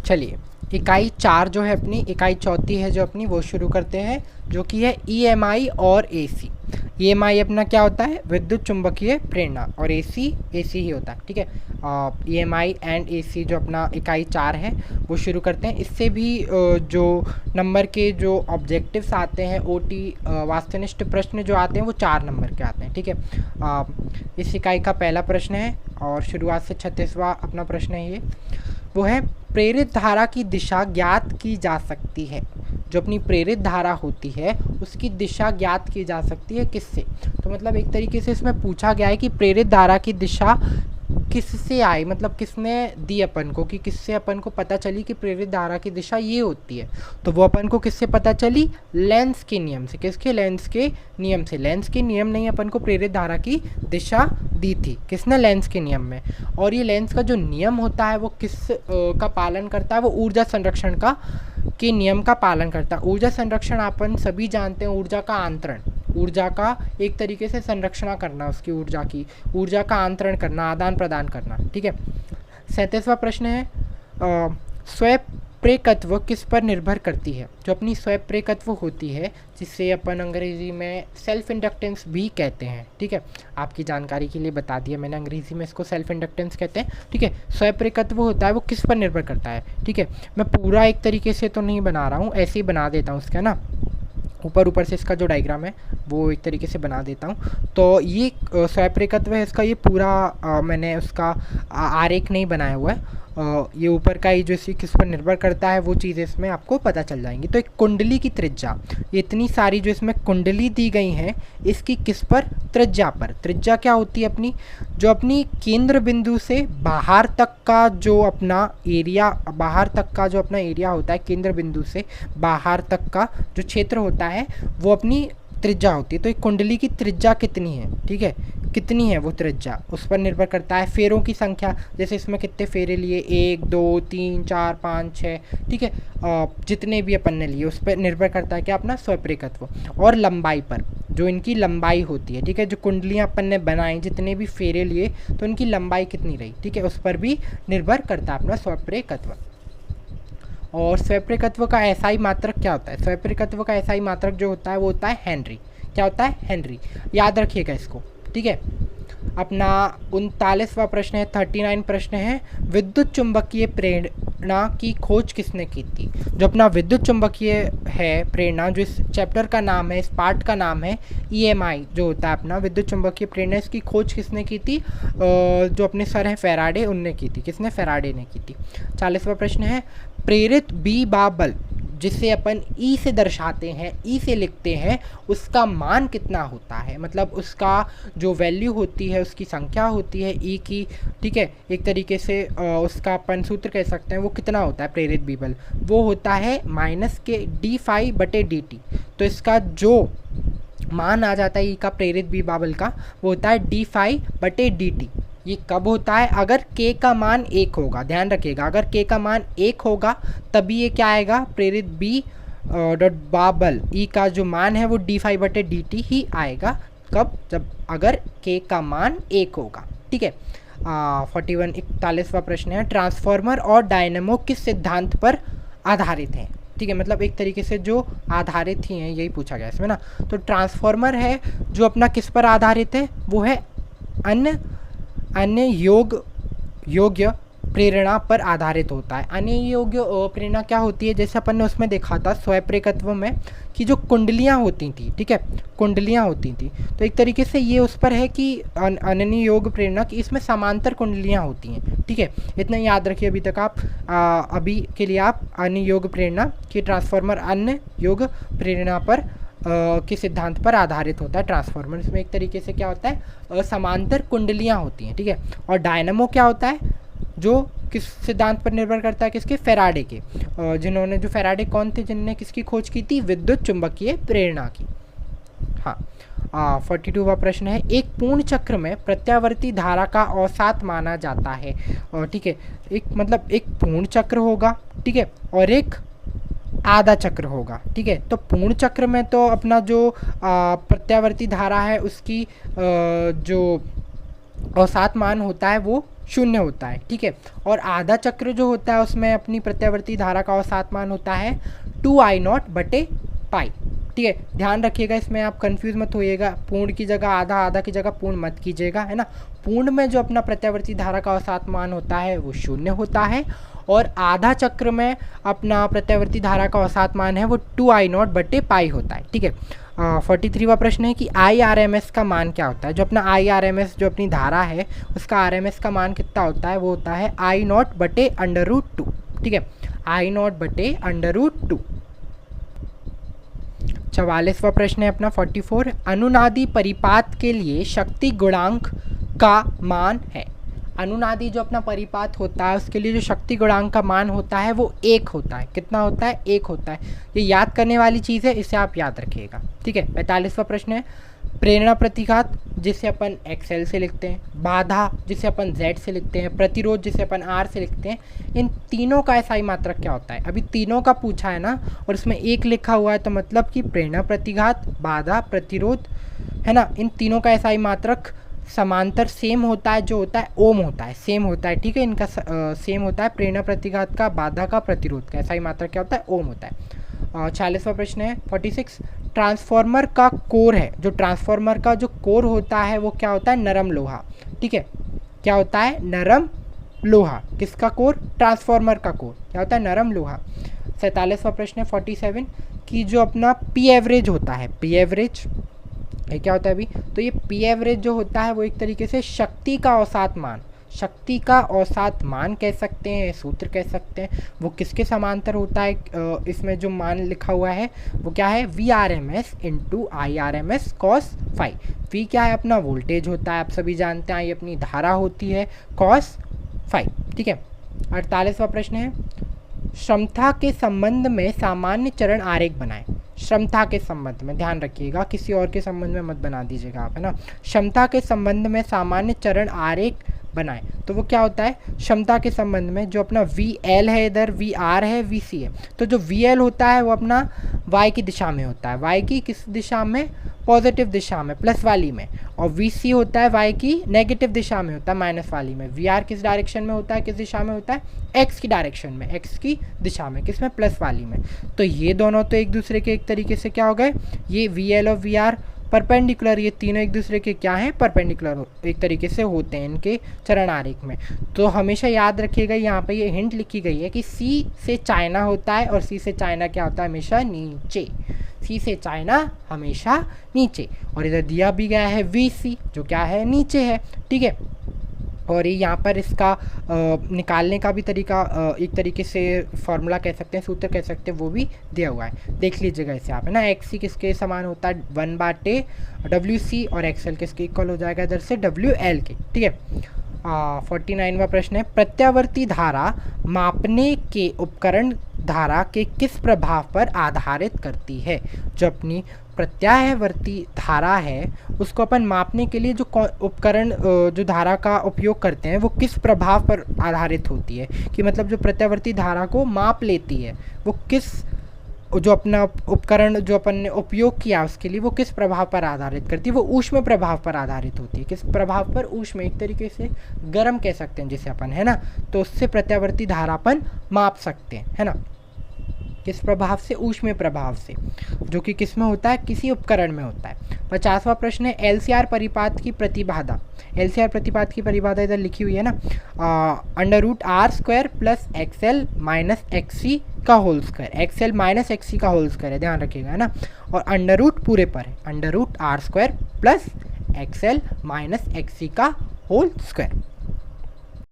चलिए इकाई 4 जो है अपनी, इकाई चौथी है जो अपनी, वो शुरू करते हैं, जो कि है ईएमआई और एसी। ईएमआई अपना क्या होता है, विद्युत चुंबकीय प्रेरणा, और एसी एसी ही होता है, ठीक है। ईएमआई एंड एसी जो अपना इकाई 4 है वो शुरू करते हैं। इससे भी जो नंबर के जो ऑब्जेक्टिव्स आते हैं, ओटी वास्तुनिष्ठ प्रश्न जो आते हैं वो 4 नंबर के आते हैं, ठीक है। इस इकाई का पहला प्रश्न है और शुरुआत से 36वां अपना प्रश्न है ये, वो है प्रेरित धारा की दिशा ज्ञात की जा सकती है। जो अपनी प्रेरित धारा होती है उसकी दिशा ज्ञात की जा सकती है किससे? तो मतलब एक तरीके से इसमें पूछा गया है कि प्रेरित धारा की दिशा किससे आई, मतलब किसने दी अपन को, कि किससे अपन को पता चली कि प्रेरित धारा की दिशा ये होती है। तो वो अपन को किससे पता चली? लेंस के नियम से। किसके? लेंस के नियम से। लेंस के नियम ने अपन को प्रेरित धारा की दिशा दी थी। किसने? लेंस के नियम में। और ये लेंस का जो नियम होता है वो किस का पालन करता है? वो ऊर्जा संरक्षण का के नियम का पालन करता है। ऊर्जा संरक्षण अपन सभी जानते हैं, ऊर्जा का आंतरण, ऊर्जा का एक तरीके से संरक्षण करना, उसकी ऊर्जा का आंतरण करना, आदान प्रदान करना, ठीक है। 37वां प्रश्न है स्वप्रेरकत्व किस पर निर्भर करती है? जो अपनी स्वप्रेरकत्व होती है, जिससे अपन अंग्रेजी में सेल्फ इंडक्टेंस भी कहते हैं, ठीक है। आपकी जानकारी के लिए बता दिया मैंने, अंग्रेजी में इसको सेल्फ इंडक्टेंस कहते हैं, ठीक है। स्वप्रेरकत्व होता है वो किस पर निर्भर करता है, ठीक है। मैं पूरा एक तरीके से तो नहीं बना रहा हूँ, ऐसे ही बना देता हूँ उसका ना, ऊपर से इसका जो डायग्राम है वो एक तरीके से बना देता हूँ। तो ये स्वप्रेरकत्व है, इसका ये पूरा मैंने उसका आरेख नहीं बनाया हुआ है। ये ऊपर का ही जो इसी किस पर निर्भर करता है वो चीज़ें इसमें आपको पता चल जाएंगी। तो एक कुंडली की त्रिज्या, ये इतनी सारी जो इसमें कुंडली दी गई हैं, इसकी किस पर? त्रिज्या पर। त्रिज्या क्या होती है अपनी? जो अपनी केंद्र बिंदु से बाहर तक का जो अपना एरिया, बाहर तक का जो अपना एरिया होता है, केंद्र बिंदु से बाहर तक का जो क्षेत्र होता है वो अपनी त्रिज्या होती है। तो एक कुंडली की त्रिज्या कितनी है, ठीक है, कितनी है वो त्रिज्या, उस पर निर्भर करता है। फेरों की संख्या, जैसे इसमें कितने फेरे लिए, 1 2 3 4 5 6, ठीक है, जितने भी अपन ने लिए उस पर निर्भर करता है क्या? अपना स्वप्रेरकत्व। और लंबाई पर, जो इनकी लंबाई होती है, ठीक है, जो कुंडलियाँ अपन ने बनाई, जितने भी फेरे लिए तो इनकी लंबाई कितनी रही, ठीक है, उस पर भी निर्भर करता है अपना स्वप्रेरकत्व। और स्वप्रेरकत्व का एसआई मात्रक क्या होता है? स्वप्रेरकत्व का एसआई मात्रक जो होता है वो होता है हेनरी। क्या होता है? हेनरी। याद रखिएगा इसको, ठीक है। अपना 39वां प्रश्न है, 39 प्रश्न है, विद्युत चुंबकीय प्रेरणा की खोज किसने की थी? जो अपना विद्युत चुंबकीय है प्रेरणा, जो इस चैप्टर का नाम है, इस पार्ट का नाम है ईएमआई जो होता है अपना विद्युत चुंबकीय प्रेरणा, इसकी खोज किसने की थी? जो अपने सर हैं फैराडे, उनने की थी। किसने? फैराडे ने की थी। 40वां प्रश्न है, प्रेरित बी बा बल जिसे अपन ई से दर्शाते हैं, ई से लिखते हैं, उसका मान कितना होता है? मतलब उसका जो वैल्यू होती है, उसकी संख्या होती है ई की, ठीक है, एक तरीके से उसका अपन सूत्र कह सकते हैं, वो कितना होता है प्रेरित बी बल? वो होता है -d∅/dt। तो इसका जो मान आ जाता है ई का प्रेरित बी बाबल का, वो होता है d∅/dt। ये कब होता है? अगर k का मान 1 होगा, ध्यान रखिएगा, अगर k का मान 1 होगा तभी ये क्या आएगा? प्रेरित बी डॉट बाबल ई का जो मान है वो d∅/dt ही आएगा। कब? जब अगर k का मान 1 होगा, ठीक है। 41वां प्रश्न है, ट्रांसफार्मर और डायनेमो किस सिद्धांत पर आधारित हैं? ठीक है, मतलब एक तरीके से जो आधारित ही हैं, यही पूछा गया इसमें ना। तो ट्रांसफार्मर है जो अपना किस पर आधारित है? वो है अन्य योग्य प्रेरणा पर आधारित होता है। अन्य योग्य प्रेरणा क्या होती है? जैसे अपन ने उसमें देखा था स्वप्रेरकत्व में कि जो कुंडलियाँ होती थी, ठीक है, कुंडलियाँ होती थी, तो एक तरीके से ये उस पर है कि अन्य योग प्रेरणा की इसमें समांतर कुंडलियाँ होती हैं, ठीक है। इतना याद रखिए अभी तक आप, अभी के लिए आप अन्य योग प्रेरणा की ट्रांसफार्मर अन्य योग प्रेरणा पर के सिद्धांत पर आधारित होता है ट्रांसफार्मर। इसमें एक तरीके से क्या होता है? समांतर कुंडलियाँ होती हैं, ठीक है। और डायनामो क्या होता है? जो किस सिद्धांत पर निर्भर करता है? किसके? फैराडे के। जिन्होंने, जो फैराडे कौन थे जिनने किसकी खोज की थी? विद्युत चुंबकीय प्रेरणा की। हाँ, 42वां प्रश्न है, एक पूर्ण चक्र में प्रत्यावर्ती धारा का औसत माना जाता है, ठीक है, एक मतलब एक पूर्ण चक्र होगा, ठीक है, और एक आधा चक्र होगा, ठीक है। तो पूर्ण चक्र में तो अपना जो प्रत्यावर्ती धारा है उसकी जो औसत मान होता है वो 0 होता है, ठीक है। और आधा चक्र जो होता है उसमें अपनी प्रत्यावर्ती धारा का औसत मान होता है 2I0 बटे पाई, ठीक है। ध्यान रखिएगा, इसमें आप कंफ्यूज मत होइएगा, पूर्ण की जगह आधा, आधा की जगह पूर्ण मत कीजिएगा, है ना। पूर्ण में जो अपना प्रत्यावर्ती धारा का औसत मान होता है वो 0 होता है, और आधा चक्र में अपना प्रत्यावर्ती धारा का औसत मान है वो 2I0 बटे पाई होता है, ठीक है। 43वां प्रश्न है कि IRMS का मान क्या होता है। जो अपना IRMS जो अपनी धारा है उसका RMS का मान कितना होता है, वो होता है I0 बटे √2, ठीक है, I0 बटे √2। 44वां प्रश्न है अपना 44, अनुनादी परिपात के लिए शक्ति गुणांक का मान है। अनुनादी जो अपना परिपात होता है उसके लिए जो शक्ति गुणांक का मान होता है वो 1 होता है। कितना होता है? 1 होता है। ये याद करने वाली चीज़ है, इसे आप याद रखिएगा, ठीक है। 45वां प्रश्न है, प्रेरणा प्रतिघात जिसे अपन XL से लिखते हैं, बाधा जिसे अपन Z से लिखते हैं, प्रतिरोध जिसे अपन R से लिखते हैं, इन तीनों का SI मात्रक क्या होता है? अभी तीनों का पूछा है ना, और इसमें 1 लिखा हुआ है, तो मतलब कि प्रेरणा प्रतिघात, बाधा, प्रतिरोध, है ना, इन तीनों का SI मात्रक समांतर सेम होता है, जो होता है ओम होता है, सेम होता है, ठीक है। इनका सेम होता है, प्रेरणा प्रतिघात का, बाधा का, प्रतिरोध का SI मात्रक क्या होता है? ओम होता है। 46वां प्रश्न है 46, ट्रांसफार्मर का कोर है, जो ट्रांसफार्मर का जो कोर होता है वो क्या होता है? नरम लोहा, ठीक है। क्या होता है? नरम लोहा। किसका कोर? ट्रांसफार्मर का कोर क्या होता है? नरम लोहा। 47वां प्रश्न है 47, कि जो अपना P एवरेज होता है, P एवरेज ये क्या होता है अभी? तो ये P एवरेज जो होता है वो एक तरीके से शक्ति का औसत मान, शक्ति का औसत मान कह सकते हैं, सूत्र कह सकते हैं। वो किसके समांतर होता है? इसमें जो मान लिखा हुआ है वो क्या है? VRMS into IRMS cos phi. V क्या है? अपना वोल्टेज होता है, आप सभी जानते हैं। ये अपनी धारा होती है cos फाई, ठीक है। 48वां प्रश्न है, क्षमता के संबंध में सामान्य चरण आरेख बनाएं। क्षमता के संबंध में ध्यान रखिएगा, किसी और के संबंध में मत बना दीजिएगा आप, है ना। क्षमता के संबंध में सामान्य चरण आरेख बनाएं, तो वो क्या होता है? क्षमता के संबंध में जो अपना VL है, इधर VR है, VC है, तो जो VL होता है वो अपना Y की दिशा में होता है। Y की किस दिशा में? पॉजिटिव दिशा में, प्लस वाली में। और VC होता है Y की नेगेटिव दिशा में होता है, माइनस वाली में। VR किस डायरेक्शन में होता है? किस दिशा में होता है? X की डायरेक्शन में, X की दिशा में, किस में? प्लस वाली में। तो ये दोनों तो एक दूसरे के एक तरीके से क्या हो गए? ये VL और VR परपेंडिकुलर, ये तीनों एक दूसरे के क्या हैं? परपेंडिकुलर एक तरीके से होते हैं इनके चरण आरेख में। तो हमेशा याद रखिएगा, यहाँ पे ये हिंट लिखी गई है कि C से चाइना होता है, और C से चाइना क्या होता है? हमेशा नीचे। C से चाइना हमेशा नीचे। और इधर दिया भी गया है VC जो क्या है? नीचे है, ठीक है। और ये यहाँ पर इसका निकालने का भी तरीका, एक तरीके से फॉर्मूला कह सकते हैं, सूत्र कह सकते हैं, वो भी दिया हुआ है, देख लीजिएगा इसे आप, है ना। XC किसके समान होता है? 1/, WC, और XL किसके इक्वल हो जाएगा इधर से? WL के, ठीक है। 49वां प्रश्न है, प्रत्यावर्ती धारा मापने के उपकरण धारा के किस प्रभाव पर आधारित करती है? जो अपनी प्रत्यावर्ती धारा है उसको अपन मापने के लिए जो उपकरण जो धारा का उपयोग करते हैं वो किस प्रभाव पर आधारित होती है? कि मतलब जो प्रत्यावर्ती धारा को माप लेती है वो किस, जो अपना उपकरण जो अपन ने उपयोग किया उसके लिए वो किस प्रभाव पर आधारित करती है? वो ऊष्म प्रभाव पर आधारित होती है। किस प्रभाव पर? ऊष्म, एक तरीके से गर्म कह सकते हैं जिसे अपन, है ना। तो उससे प्रत्यावर्ती धारा अपन माप सकते हैं, है ना। किस प्रभाव से? ऊष्मीय प्रभाव से, जो कि किस में होता है? किसी उपकरण में होता है। 50वां प्रश्न है, LCR परिपात की प्रतिबाधा। LCR प्रतिपात की परिबाधा इधर लिखी हुई है ना, √R² plus XL minus XC का whole square, XL minus XC का होल स्क्वायर है, ध्यान रखिएगा, है ना। और √ पूरे पर है, √R² plus XL minus XC का होल स्क्वायर।